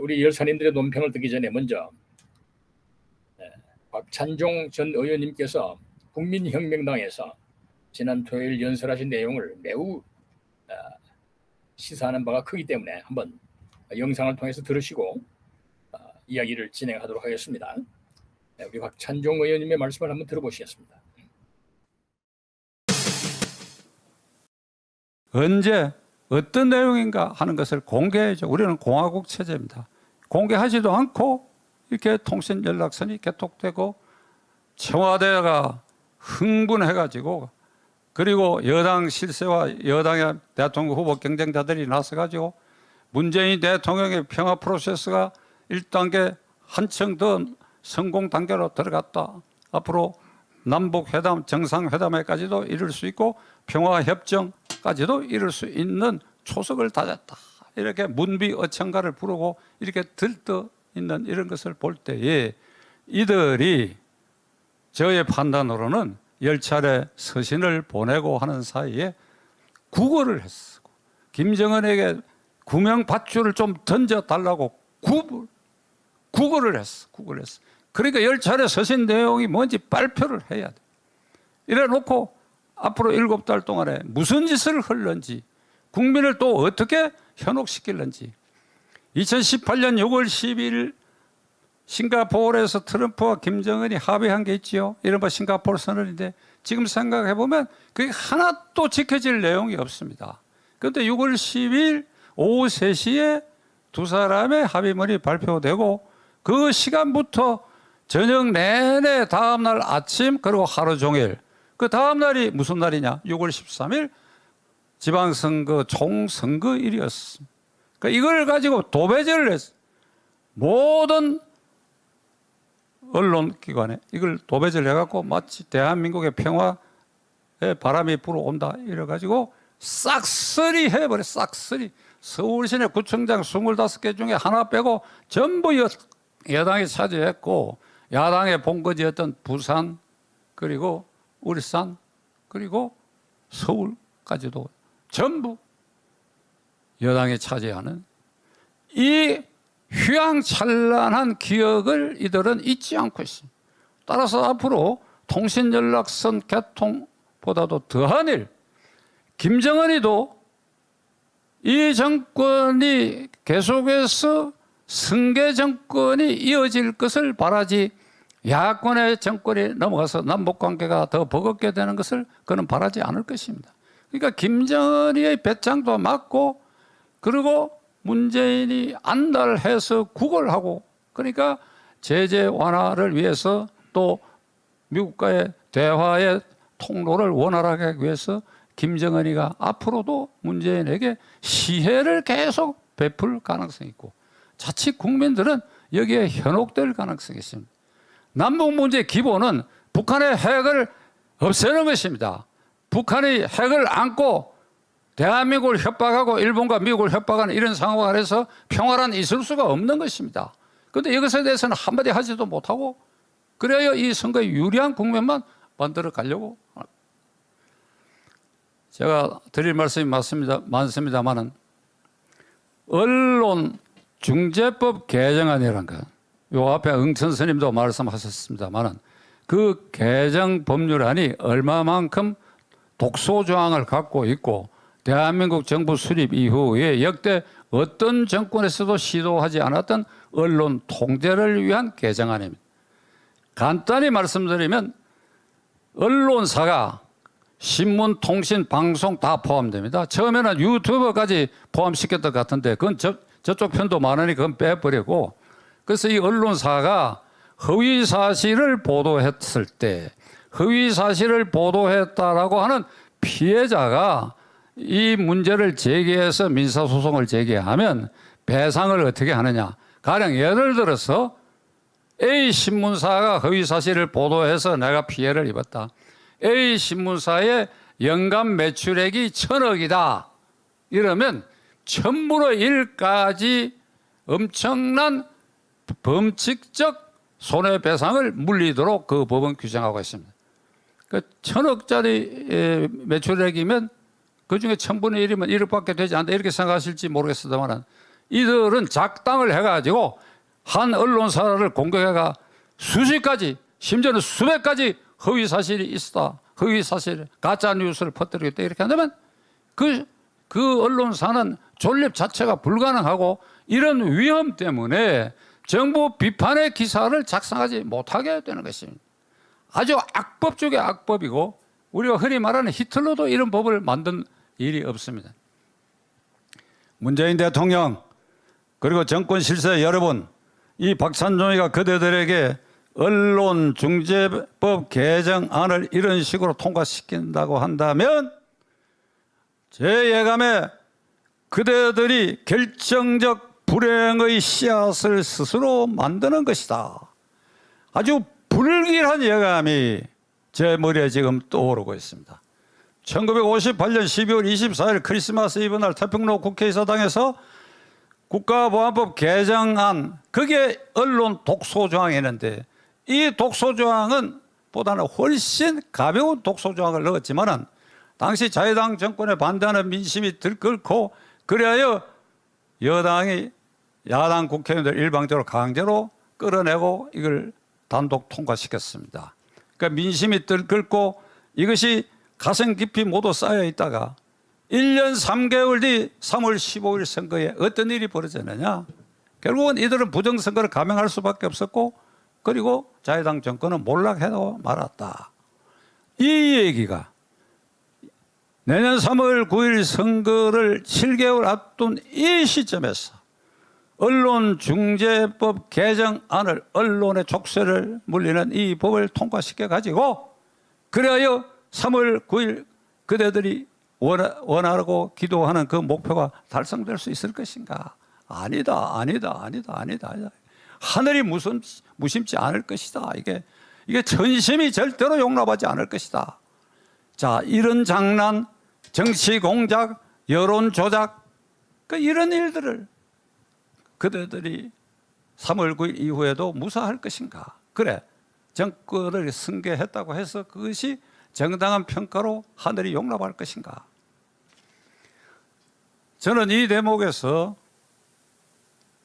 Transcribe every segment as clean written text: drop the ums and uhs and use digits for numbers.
우리 열사님들의 논평을 듣기 전에 먼저 박찬종 전 의원님께서 국민혁명당에서 지난 토요일 연설하신 내용을 매우 시사하는 바가 크기 때문에 한번 영상을 통해서 들으시고 이야기를 진행하도록 하겠습니다. 우리 박찬종 의원님의 말씀을 한번 들어보시겠습니다. 언제 어떤 내용인가 하는 것을 공개해야죠. 우리는 공화국 체제입니다. 공개하지도 않고 이렇게 통신연락선이 개통되고 청와대가 흥분해가지고 그리고 여당 실세와 여당의 대통령 후보 경쟁자들이 나서가지고 문재인 대통령의 평화 프로세스가 1단계 한층 더 성공 단계로 들어갔다. 앞으로 남북회담 정상회담에까지도 이룰 수 있고 평화협정까지도 이룰 수 있는 초석을 다졌다. 이렇게 문비어천가를 부르고 이렇게 들떠 있는 이런 것을 볼 때에 이들이 저의 판단으로는 10차례 서신을 보내고 하는 사이에 구걸을 했어. 김정은에게 구명밧줄을 좀 던져달라고 구걸을 했어. 그러니까 10차례 서신 내용이 뭔지 발표를 해야 돼. 이래 놓고 앞으로 7달 동안에 무슨 짓을 흘는지 국민을 또 어떻게 현혹시킬는지 2018년 6월 12일 싱가포르에서 트럼프와 김정은이 합의한 게 있지요. 이른바 싱가포르 선언인데 지금 생각해보면 그게 하나도 지켜질 내용이 없습니다. 그런데 6월 12일 오후 3시에 두 사람의 합의문이 발표되고 그 시간부터 저녁 내내 다음날 아침 그리고 하루 종일 그 다음날이 무슨 날이냐 6월 13일 지방선거 총선거일이었습니다. 그러니까 이걸 가지고 도배제를 했어요. 모든 언론기관에 이걸 도배제를 해갖고 마치 대한민국의 평화의 바람이 불어온다 이래가지고 싹쓸이 해버려. 싹쓸이. 서울 시내 구청장 25개 중에 하나 빼고 전부 여당이 차지했고 야당의 본거지였던 부산 그리고 울산 그리고 서울까지도 전부 여당이 차지하는 이 휘황찬란한 기억을 이들은 잊지 않고 있습니다. 따라서 앞으로 통신연락선 개통보다도 더한 일, 김정은이도 이 정권이 계속해서 승계 정권이 이어질 것을 바라지 야권의 정권이 넘어가서 남북관계가 더 버겁게 되는 것을 그는 바라지 않을 것입니다. 그러니까 김정은의 배짱도 맞고 그리고 문재인이 안달해서 구걸하고 그러니까 제재 완화를 위해서 또 미국과의 대화의 통로를 원활하게 하기 위해서 김정은이가 앞으로도 문재인에게 시혜를 계속 베풀 가능성이 있고 자칫 국민들은 여기에 현혹될 가능성이 있습니다. 남북 문제의 기본은 북한의 핵을 없애는 것입니다. 북한이 핵을 안고 대한민국을 협박하고 일본과 미국을 협박하는 이런 상황 안에서 평화란 있을 수가 없는 것입니다. 그런데 이것에 대해서는 한마디 하지도 못하고 그래야 이 선거에 유리한 국면만 만들어 가려고 합니다. 제가 드릴 말씀이 많습니다만은 언론중재법 개정안이라는 거, 요 앞에 응천 스님도 말씀하셨습니다만은 그 개정 법률안이 얼마만큼 독소조항을 갖고 있고 대한민국 정부 수립 이후에 역대 어떤 정권에서도 시도하지 않았던 언론 통제를 위한 개정안입니다. 간단히 말씀드리면 언론사가 신문, 통신, 방송 다 포함됩니다. 처음에는 유튜버까지 포함시켰던 것 같은데 그건 저쪽 편도 많으니 그건 빼버리고 그래서 이 언론사가 허위사실을 보도했을 때 허위사실을 보도했다라고 하는 피해자가 이 문제를 제기해서 민사소송을 제기하면 배상을 어떻게 하느냐. 가령 예를 들어서 A 신문사가 허위사실을 보도해서 내가 피해를 입었다. A 신문사의 연간 매출액이 1,000억이다. 이러면 1,000분의 1까지 엄청난 범칙적 손해배상을 물리도록 그 법은 규정하고 있습니다. 그 1,000억짜리 매출액이면 그중에 1,000분의 1이면 1억밖에 되지 않는다 이렇게 생각하실지 모르겠습니다만 이들은 작당을 해가지고 한 언론사를 공격해가 수십 가지 심지어는 수백 가지 허위 사실이 있었다. 허위 사실, 가짜 뉴스를 퍼뜨리겠다 이렇게 한다면 그 언론사는 존립 자체가 불가능하고 이런 위험 때문에 정부 비판의 기사를 작성하지 못하게 되는 것입니다. 아주 악법 중에 악법이고 우리가 흔히 말하는 히틀러도 이런 법을 만든 일이 없습니다. 문재인 대통령 그리고 정권 실세 여러분, 이 박찬종이가 그대들에게 언론중재법 개정안을 이런 식으로 통과시킨다고 한다면 제 예감에 그대들이 결정적 불행의 씨앗을 스스로 만드는 것이다. 아주 불길한 예감이 제 머리에 지금 떠오르고 있습니다. 1958년 12월 24일 크리스마스 이브 날 태평로 국회의사당에서 국가보안법 개정안, 그게 언론 독소조항이 있는데 이 독소조항은 보다는 훨씬 가벼운 독소조항을 넣었지만은 당시 자유당 정권에 반대하는 민심이 들끓고 그래야 여당이 야당 국회의원들 일방적으로 강제로 끌어내고 이걸 단독 통과시켰습니다. 그러니까 민심이 들끓고 이것이 가슴 깊이 모두 쌓여 있다가 1년 3개월 뒤 3월 15일 선거에 어떤 일이 벌어졌느냐. 결국은 이들은 부정선거를 감행할 수밖에 없었고 그리고 자유당 정권은 몰락해도 말았다. 이 얘기가 내년 3월 9일 선거를 7개월 앞둔 이 시점에서 언론중재법 개정안을 언론의 족쇄를 물리는 이 법을 통과시켜가지고 그래야 3월 9일 그대들이 원하고 기도하는 그 목표가 달성될 수 있을 것인가? 아니다. 하늘이 무심치 않을 것이다. 이게 전심이 절대로 용납하지 않을 것이다. 자, 이런 장난, 정치 공작, 여론 조작, 이런 일들을 그대들이 3월 9일 이후에도 무사할 것인가? 그래, 정권을 승계했다고 해서 그것이 정당한 평가로 하늘이 용납할 것인가? 저는 이 대목에서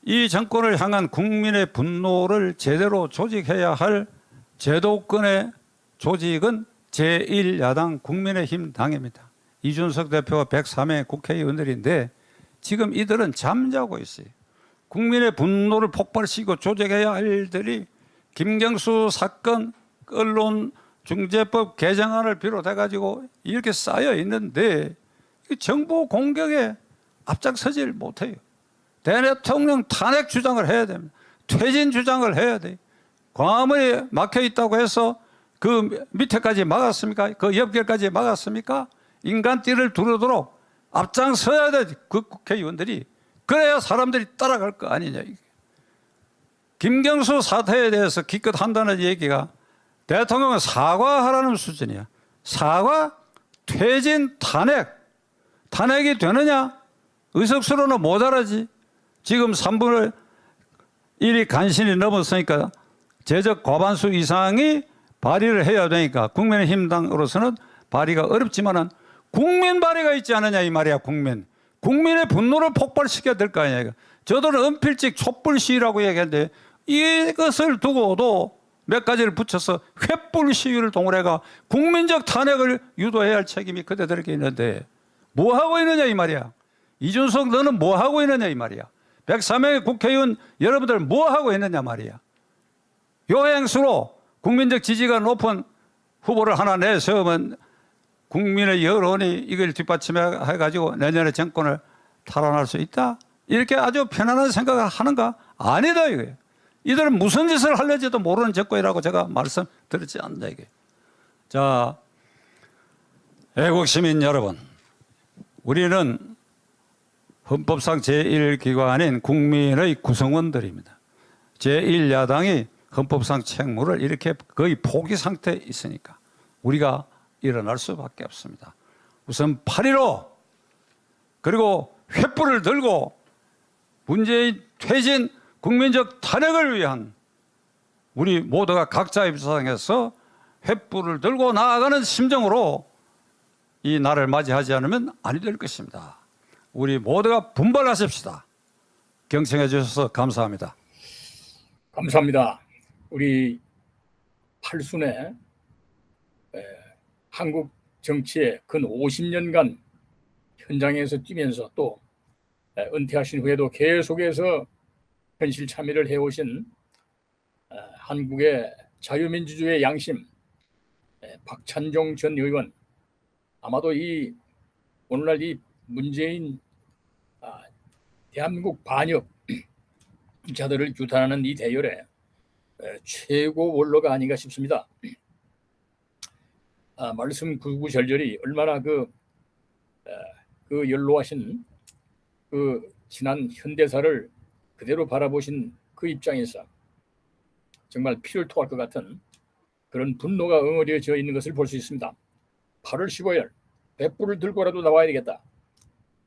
이 정권을 향한 국민의 분노를 제대로 조직해야 할 제도권의 조직은 제1야당 국민의힘 당입니다. 이준석 대표와 103의 국회의원들인데 지금 이들은 잠자고 있어요. 국민의 분노를 폭발시키고 조직해야 할 일들이 김경수 사건, 언론중재법 개정안을 비롯해가지고 이렇게 쌓여 있는데 정부 공격에 앞장서질 못해요. 대통령 탄핵 주장을 해야 됩니다. 퇴진 주장을 해야 돼요. 광화문에 막혀 있다고 해서 그 밑에까지 막았습니까? 그 옆길까지 막았습니까? 인간띠를 두르도록 앞장서야 돼. 그 국회의원들이. 그래야 사람들이 따라갈 거 아니냐. 김경수 사태에 대해서 기껏 한다는 얘기가 대통령은 사과하라는 수준이야. 사과, 퇴진, 탄핵. 탄핵이 되느냐? 의석수로는 모자라지. 지금 3분의 1이 간신히 넘었으니까 제적 과반수 이상이 발의를 해야 되니까 국민의힘당으로서는 발의가 어렵지만은 국민 발의가 있지 않느냐 이 말이야. 국민의 분노를 폭발시켜야 될 거 아니야. 저들은 은필직 촛불 시위라고 얘기하는데 이것을 두고도 몇 가지를 붙여서 횃불 시위를 동원해가 국민적 탄핵을 유도해야 할 책임이 그대들에게 있는데 뭐 하고 있느냐 이 말이야. 이준석 너는 뭐 하고 있느냐 이 말이야. 103명의 국회의원 여러분들 뭐 하고 있느냐 말이야. 요 행수로 국민적 지지가 높은 후보를 하나 내세우면 국민의 여론이 이걸 뒷받침해가지고 내년에 정권을 탈환할 수 있다? 이렇게 아주 편안한 생각을 하는가? 아니다 이거예요. 이들은 무슨 짓을 하려지도 모르는 정권이라고 제가 말씀드리지 않는다 이게. 자, 애국시민 여러분, 우리는 헌법상 제1기관인 국민의 구성원들입니다. 제1야당이 헌법상 책무를 이렇게 거의 포기 상태에 있으니까 우리가 일어날 수밖에 없습니다. 우선 8.15 그리고 횃불을 들고 문재인 퇴진 국민적 탄핵을 위한 우리 모두가 각자 입장에서 횃불을 들고 나아가는 심정으로 이 날을 맞이하지 않으면 아니 될 것입니다. 우리 모두가 분발하십시다. 경청해 주셔서 감사합니다. 감사합니다. 우리 팔순에 한국 정치에 근 50년간 현장에서 뛰면서 또 은퇴하신 후에도 계속해서 현실 참여를 해오신 한국의 자유민주주의의 양심 박찬종 전 의원, 아마도 이 오늘날 이 문재인 대한민국 반역자들을 규탄하는 이 대열의 최고 원로가 아닌가 싶습니다. 말씀 구구절절이 얼마나 그 연로하신 그 지난 현대사를 그대로 바라보신 그 입장에서 정말 피를 토할 것 같은 그런 분노가 응어려져 있는 것을 볼 수 있습니다. 8월 15일 백불을 들고라도 나와야 되겠다.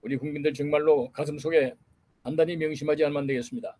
우리 국민들 정말로 가슴 속에 단단히 명심하지 않으면 되겠습니다.